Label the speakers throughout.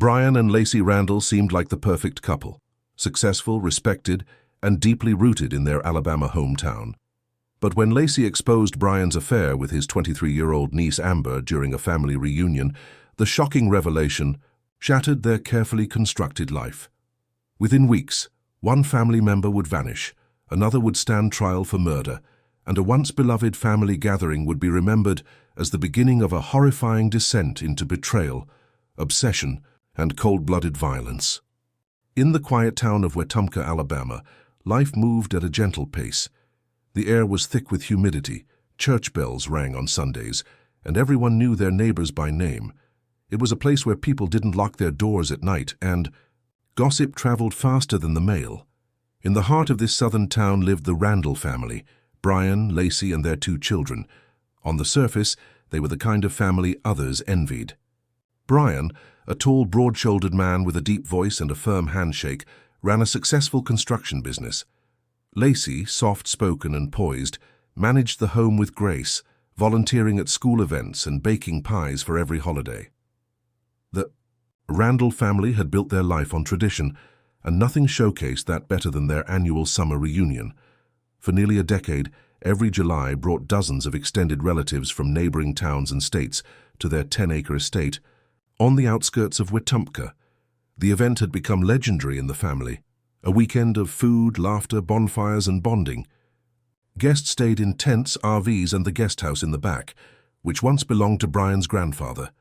Speaker 1: Brian and Lacey Randle seemed like the perfect couple, successful, respected, and deeply rooted in their Alabama hometown. But when Lacey exposed Brian's affair with his 23-year-old niece Amber during a family reunion, the shocking revelation shattered their carefully constructed life. Within weeks, one family member would vanish, another would stand trial for murder, and a once-beloved family gathering would be remembered as the beginning of a horrifying descent into betrayal, obsession, and cold-blooded violence. In the quiet town of Wetumpka, Alabama, life moved at a gentle pace. The air was thick with humidity, church bells rang on Sundays, and everyone knew their neighbors by name. It was a place where people didn't lock their doors at night, and gossip traveled faster than the mail. In the heart of this southern town lived the Randle family, Brian, Lacey, and their 2 children. On the surface, they were the kind of family others envied. Brian, a tall, broad-shouldered man with a deep voice and a firm handshake, ran a successful construction business. Lacey, soft-spoken and poised, managed the home with grace, volunteering at school events and baking pies for every holiday. The Randle family had built their life on tradition, and nothing showcased that better than their annual summer reunion. For nearly a decade, every July brought dozens of extended relatives from neighboring towns and states to their 10-acre estate on the outskirts of Wetumpka. The event had become legendary in the family, a weekend of food, laughter, bonfires, and bonding. Guests stayed in tents, RVs, and the guest house in the back, which once belonged to Brian's grandfather.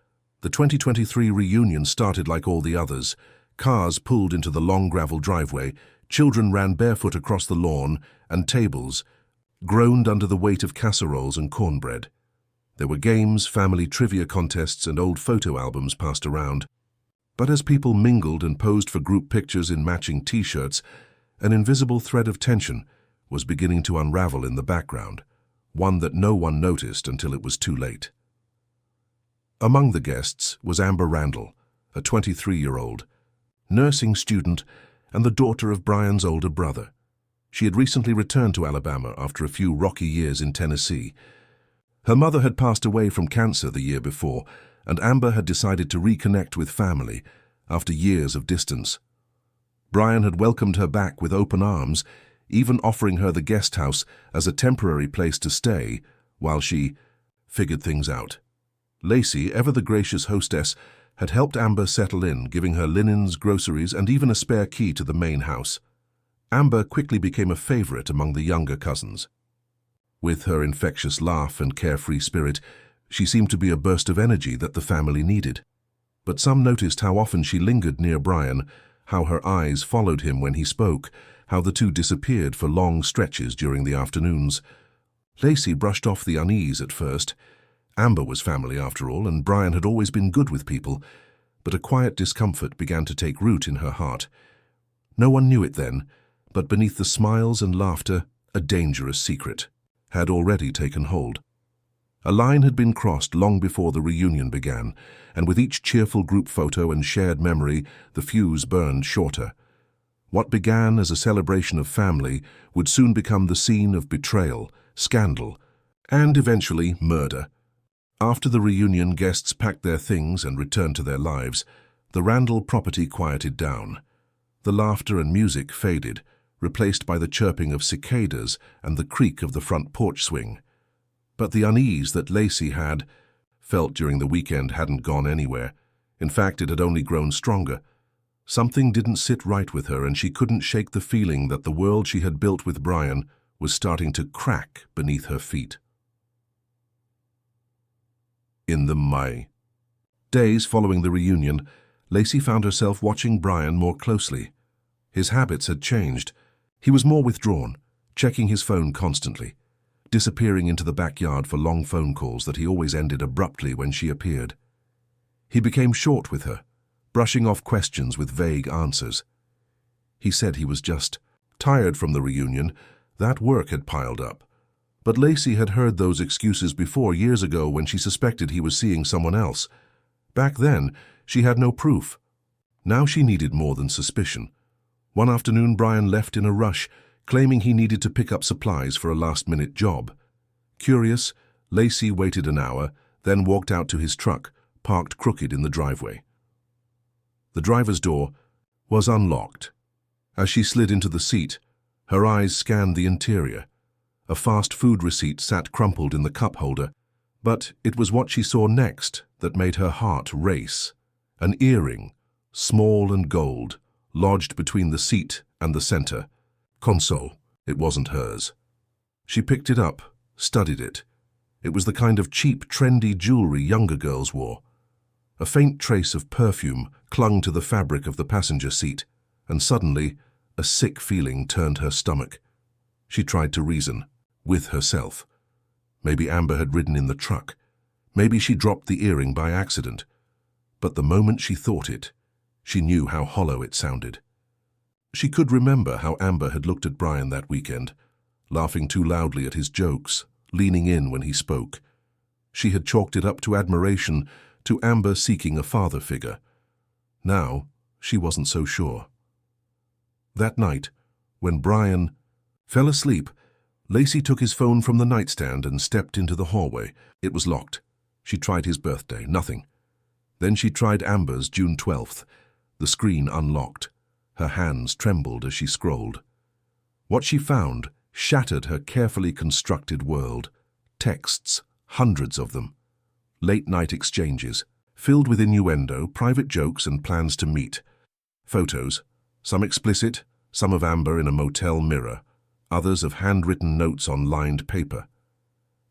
Speaker 1: The 2023 reunion started like all the others. Cars pulled into the long gravel driveway, children ran barefoot across the lawn, and tables groaned under the weight of casseroles and cornbread. There were games, family trivia contests, and old photo albums passed around. But as people mingled and posed for group pictures in matching T-shirts, an invisible thread of tension was beginning to unravel in the background, one that no one noticed until it was too late. Among the guests was Amber Randle, a 23-year-old, nursing student and the daughter of Brian's older brother. She had recently returned to Alabama after a few rocky years in Tennessee. Her mother had passed away from cancer the year before, and Amber had decided to reconnect with family after years of distance. Brian had welcomed her back with open arms, even offering her the guest house as a temporary place to stay while she figured things out. Lacey, ever the gracious hostess, had helped Amber settle in, giving her linens, groceries, and even a spare key to the main house. Amber quickly became a favorite among the younger cousins. With her infectious laugh and carefree spirit, she seemed to be a burst of energy that the family needed. But some noticed how often she lingered near Brian, how her eyes followed him when he spoke, how the two disappeared for long stretches during the afternoons. Lacey brushed off the unease at first. Amber was family after all, and Brian had always been good with people, but a quiet discomfort began to take root in her heart. No one knew it then, but beneath the smiles and laughter, a dangerous secret had already taken hold. A line had been crossed long before the reunion began, and with each cheerful group photo and shared memory, the fuse burned shorter. What began as a celebration of family would soon become the scene of betrayal, scandal, and eventually murder. After the reunion, guests packed their things and returned to their lives. The Randle property quieted down. The laughter and music faded, replaced by the chirping of cicadas and the creak of the front porch swing. But the unease that Lacey had felt during the weekend hadn't gone anywhere. In fact, it had only grown stronger. Something didn't sit right with her, and she couldn't shake the feeling that the world she had built with Brian was starting to crack beneath her feet. In the May days following the reunion, Lacey found herself watching Brian more closely. His habits had changed. He was more withdrawn, checking his phone constantly, disappearing into the backyard for long phone calls that he always ended abruptly when she appeared. He became short with her, brushing off questions with vague answers. He said he was just tired from the reunion, that work had piled up. But Lacey had heard those excuses before, years ago, when she suspected he was seeing someone else. Back then, she had no proof. Now she needed more than suspicion. One afternoon, Brian left in a rush, claiming he needed to pick up supplies for a last-minute job. Curious, Lacey waited an hour, then walked out to his truck, parked crooked in the driveway. The driver's door was unlocked. As she slid into the seat, her eyes scanned the interior. A fast food receipt sat crumpled in the cup holder, but it was what she saw next that made her heart race. An earring, small and gold, lodged between the seat and the center console. It wasn't hers. She picked it up, studied it. It was the kind of cheap, trendy jewelry younger girls wore. A faint trace of perfume clung to the fabric of the passenger seat, and suddenly a sick feeling turned her stomach. She tried to reason, with herself. Maybe Amber had ridden in the truck. Maybe she dropped the earring by accident. But the moment she thought it, she knew how hollow it sounded. She could remember how Amber had looked at Brian that weekend, laughing too loudly at his jokes, leaning in when he spoke. She had chalked it up to admiration, to Amber seeking a father figure. Now, she wasn't so sure. That night, when Brian fell asleep, Lacey took his phone from the nightstand and stepped into the hallway. It was locked. She tried his birthday, nothing. Then she tried Amber's June 12th. The screen unlocked. Her hands trembled as she scrolled. What she found shattered her carefully constructed world. Texts, hundreds of them. Late-night exchanges, filled with innuendo, private jokes and plans to meet. Photos, some explicit, some of Amber in a motel mirror, others of handwritten notes on lined paper.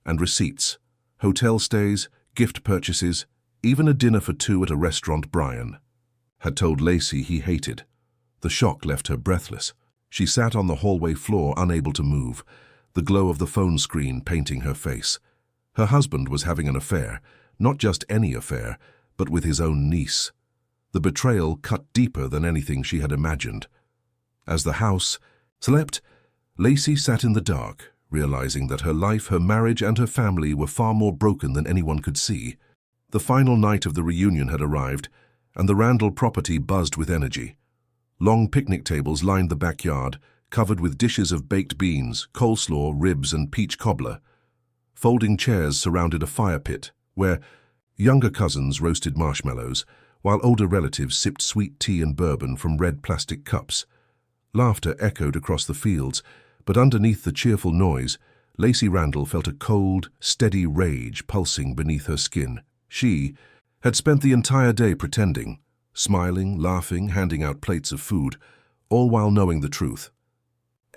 Speaker 1: And receipts, hotel stays, gift purchases, even a dinner for two at a restaurant Brian had told Lacey he hated. The shock left her breathless. She sat on the hallway floor, unable to move, the glow of the phone screen painting her face. Her husband was having an affair, not just any affair, but with his own niece. The betrayal cut deeper than anything she had imagined. As the house slept, Lacey sat in the dark, realizing that her life, her marriage, and her family were far more broken than anyone could see. The final night of the reunion had arrived, and the Randle property buzzed with energy. Long picnic tables lined the backyard, covered with dishes of baked beans, coleslaw, ribs, and peach cobbler. Folding chairs surrounded a fire pit, where younger cousins roasted marshmallows, while older relatives sipped sweet tea and bourbon from red plastic cups. Laughter echoed across the fields, but underneath the cheerful noise, Lacey Randle felt a cold, steady rage pulsing beneath her skin. She had spent the entire day pretending, smiling, laughing, handing out plates of food, all while knowing the truth.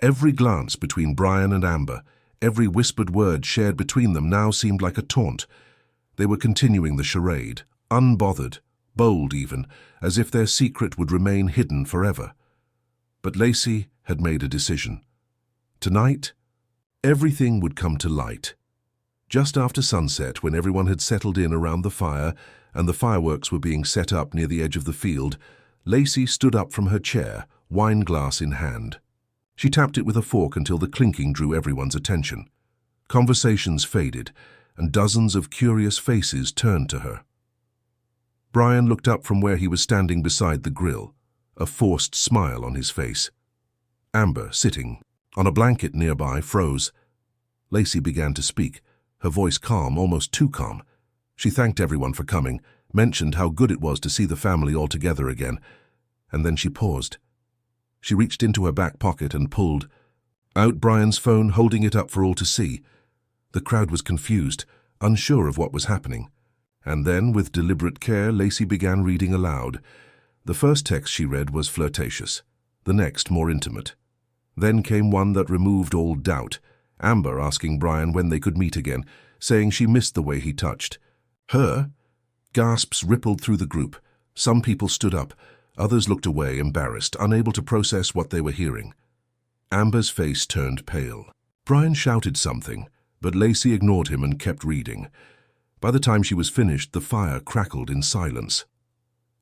Speaker 1: Every glance between Brian and Amber, every whispered word shared between them now seemed like a taunt. They were continuing the charade, unbothered, bold even, as if their secret would remain hidden forever. But Lacey had made a decision. Tonight, everything would come to light. Just after sunset, when everyone had settled in around the fire and the fireworks were being set up near the edge of the field, Lacey stood up from her chair, wine glass in hand. She tapped it with a fork until the clinking drew everyone's attention. Conversations faded, and dozens of curious faces turned to her. Brian looked up from where he was standing beside the grill, a forced smile on his face. Amber, sitting on a blanket nearby, froze. Lacey began to speak, her voice calm, almost too calm. She thanked everyone for coming, mentioned how good it was to see the family all together again, and then she paused. She reached into her back pocket and pulled out Brian's phone, holding it up for all to see. The crowd was confused, unsure of what was happening. And then, with deliberate care, Lacey began reading aloud. The first text she read was flirtatious, the next more intimate. Then came one that removed all doubt, Amber asking Brian when they could meet again, saying she missed the way he touched her. Gasps rippled through the group. Some people stood up, others looked away, embarrassed, unable to process what they were hearing. Amber's face turned pale. Brian shouted something, but Lacey ignored him and kept reading. By the time she was finished, the fire crackled in silence.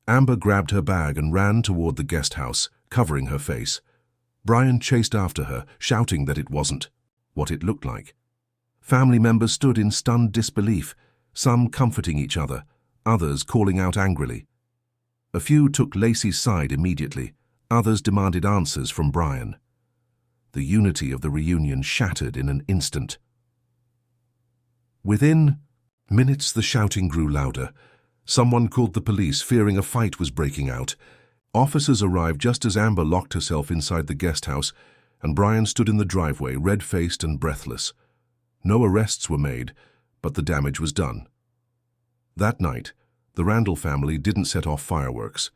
Speaker 1: Amber grabbed her bag and ran toward the guest house, covering her face. Brian chased after her, shouting that it wasn't what it looked like. Family members stood in stunned disbelief, some comforting each other, others calling out angrily. A few took Lacey's side immediately, others demanded answers from Brian. The unity of the reunion shattered in an instant. Within minutes, the shouting grew louder. Someone called the police, fearing a fight was breaking out. Officers arrived just as Amber locked herself inside the guest house, and Brian stood in the driveway, red-faced and breathless. No arrests were made, but the damage was done. That night, the Randle family didn't set off fireworks.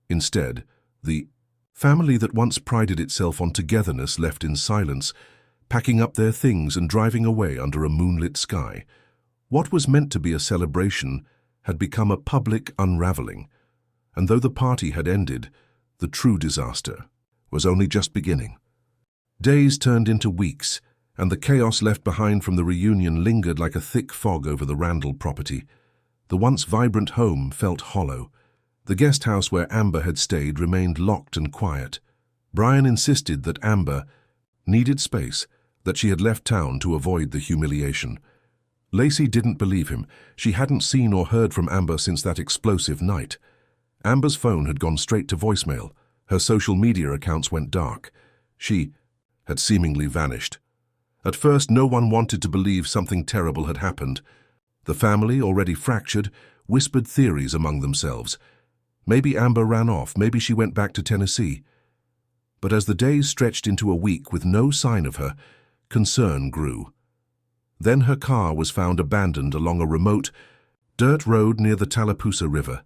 Speaker 1: Instead, the family that once prided itself on togetherness left in silence, packing up their things and driving away under a moonlit sky. What was meant to be a celebration had become a public unraveling, and though the party had ended, the true disaster was only just beginning. Days turned into weeks, and the chaos left behind from the reunion lingered like a thick fog over the Randle property. The once vibrant home felt hollow. The guest house where Amber had stayed remained locked and quiet. Brian insisted that Amber needed space, that she had left town to avoid the humiliation. Lacey didn't believe him. She hadn't seen or heard from Amber since that explosive night. Amber's phone had gone straight to voicemail. Her social media accounts went dark. She had seemingly vanished. At first, no one wanted to believe something terrible had happened. The family, already fractured, whispered theories among themselves. Maybe Amber ran off, maybe she went back to Tennessee. But as the days stretched into a week with no sign of her, concern grew. Then her car was found abandoned along a remote, dirt road near the Tallapoosa River.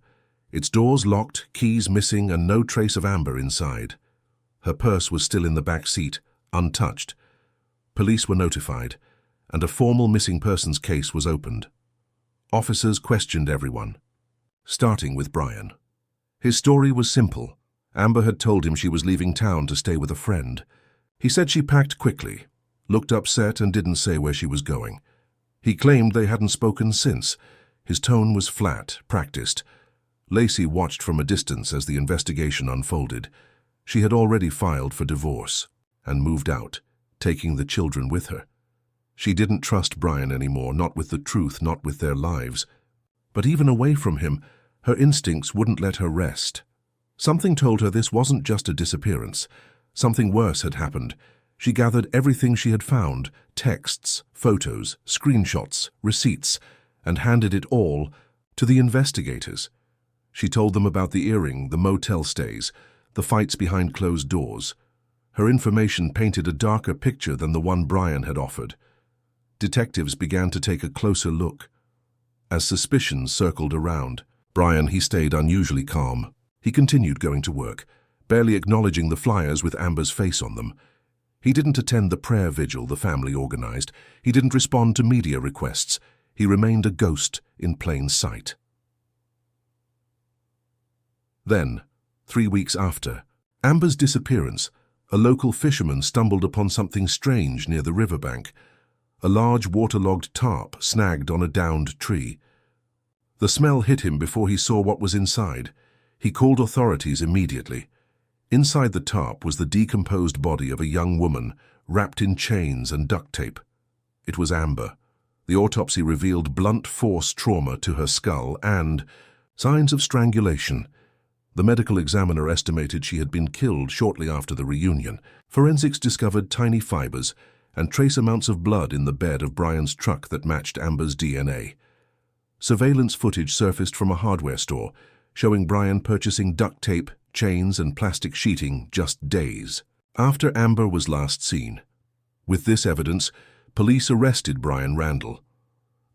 Speaker 1: Its doors locked, keys missing, and no trace of Amber inside. Her purse was still in the back seat, untouched. Police were notified, and a formal missing persons case was opened. Officers questioned everyone, starting with Brian. His story was simple. Amber had told him she was leaving town to stay with a friend. He said she packed quickly, looked upset, and didn't say where she was going. He claimed they hadn't spoken since. His tone was flat, practiced. Lacey watched from a distance as the investigation unfolded. She had already filed for divorce and moved out, taking the children with her. She didn't trust Brian anymore, not with the truth, not with their lives. But even away from him, her instincts wouldn't let her rest. Something told her this wasn't just a disappearance. Something worse had happened. She gathered everything she had found, texts, photos, screenshots, receipts, and handed it all to the investigators. She told them about the earring, the motel stays, the fights behind closed doors. Her information painted a darker picture than the one Brian had offered. Detectives began to take a closer look. As suspicions circled around, Brian, he stayed unusually calm. He continued going to work, barely acknowledging the flyers with Amber's face on them. He didn't attend the prayer vigil the family organized. He didn't respond to media requests. He remained a ghost in plain sight. Then, 3 weeks after Amber's disappearance, a local fisherman stumbled upon something strange near the riverbank. A large waterlogged tarp snagged on a downed tree. The smell hit him before he saw what was inside. He called authorities immediately. Inside the tarp was the decomposed body of a young woman, wrapped in chains and duct tape. It was Amber. The autopsy revealed blunt force trauma to her skull and signs of strangulation. The medical examiner estimated she had been killed shortly after the reunion. Forensics discovered tiny fibers and trace amounts of blood in the bed of Brian's truck that matched Amber's DNA. Surveillance footage surfaced from a hardware store, showing Brian purchasing duct tape, chains, and plastic sheeting just days after Amber was last seen. With this evidence, police arrested Brian Randle.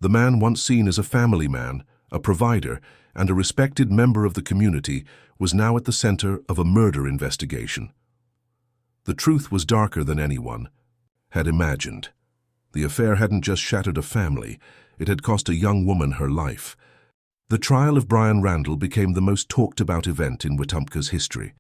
Speaker 1: The man, once seen as a family man, a provider, and a respected member of the community, was now at the center of a murder investigation. The truth was darker than anyone had imagined. The affair hadn't just shattered a family, it had cost a young woman her life. The trial of Brian Randle became the most talked-about event in Wetumpka's history.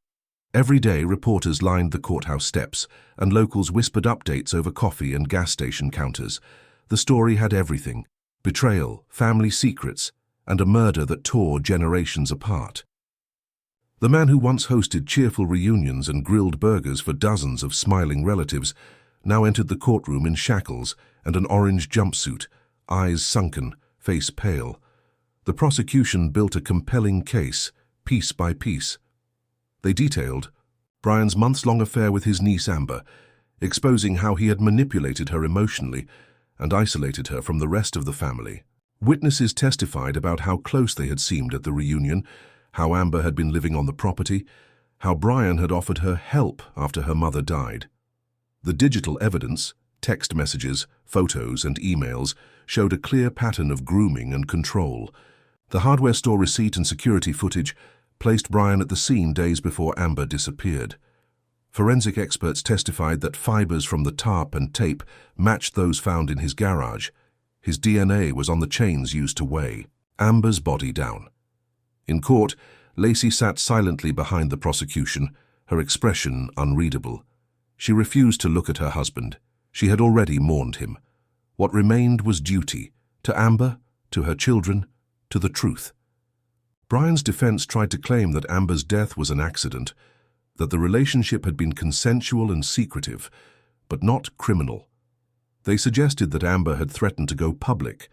Speaker 1: Every day, reporters lined the courthouse steps, and locals whispered updates over coffee and gas station counters. The story had everything: betrayal, family secrets, and a murder that tore generations apart. The man who once hosted cheerful reunions and grilled burgers for dozens of smiling relatives now entered the courtroom in shackles and an orange jumpsuit, eyes sunken, face pale. The prosecution built a compelling case, piece by piece. They detailed Brian's months-long affair with his niece Amber, exposing how he had manipulated her emotionally and isolated her from the rest of the family. Witnesses testified about how close they had seemed at the reunion, how Amber had been living on the property, how Brian had offered her help after her mother died. The digital evidence, text messages, photos, and emails showed a clear pattern of grooming and control. The hardware store receipt and security footage placed Brian at the scene days before Amber disappeared. Forensic experts testified that fibers from the tarp and tape matched those found in his garage. His DNA was on the chains used to weigh Amber's body down. In court, Lacey sat silently behind the prosecution, her expression unreadable. She refused to look at her husband. She had already mourned him. What remained was duty, to Amber, to her children, to the truth. Brian's defense tried to claim that Amber's death was an accident, that the relationship had been consensual and secretive, but not criminal. They suggested that Amber had threatened to go public,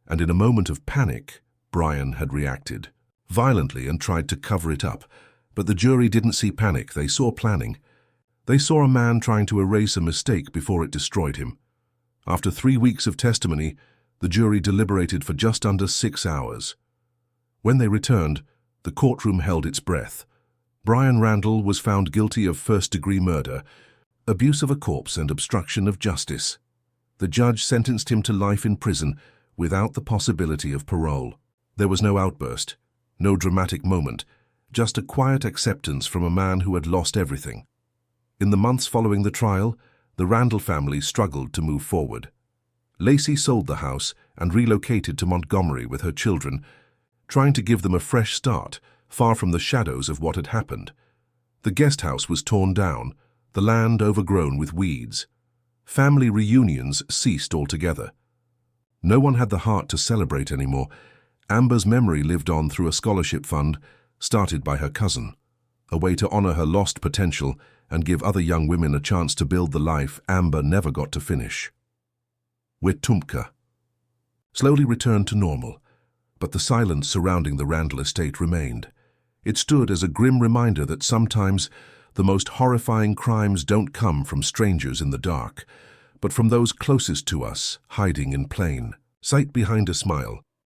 Speaker 1: and in a moment of panic, Brian had reacted violently and tried to cover it up. But the jury didn't see panic, they saw planning. They saw a man trying to erase a mistake before it destroyed him. After 3 weeks of testimony, the jury deliberated for just under 6 hours. When they returned, the courtroom held its breath. Brian Randle was found guilty of first-degree murder, abuse of a corpse, and obstruction of justice. The judge sentenced him to life in prison without the possibility of parole. There was no outburst, no dramatic moment, just a quiet acceptance from a man who had lost everything. In the months following the trial, the Randle family struggled to move forward. Lacey sold the house and relocated to Montgomery with her children, trying to give them a fresh start, far from the shadows of what had happened. The guest house was torn down, the land overgrown with weeds. Family reunions ceased altogether. No one had the heart to celebrate anymore. Amber's memory lived on through a scholarship fund started by her cousin, a way to honor her lost potential and give other young women a chance to build the life Amber never got to finish. Wetumpka slowly returned to normal, but the silence surrounding the Randle estate remained. It stood as a grim reminder that sometimes the most horrifying crimes don't come from strangers in the dark, but from those closest to us, hiding in plain sight behind a smile.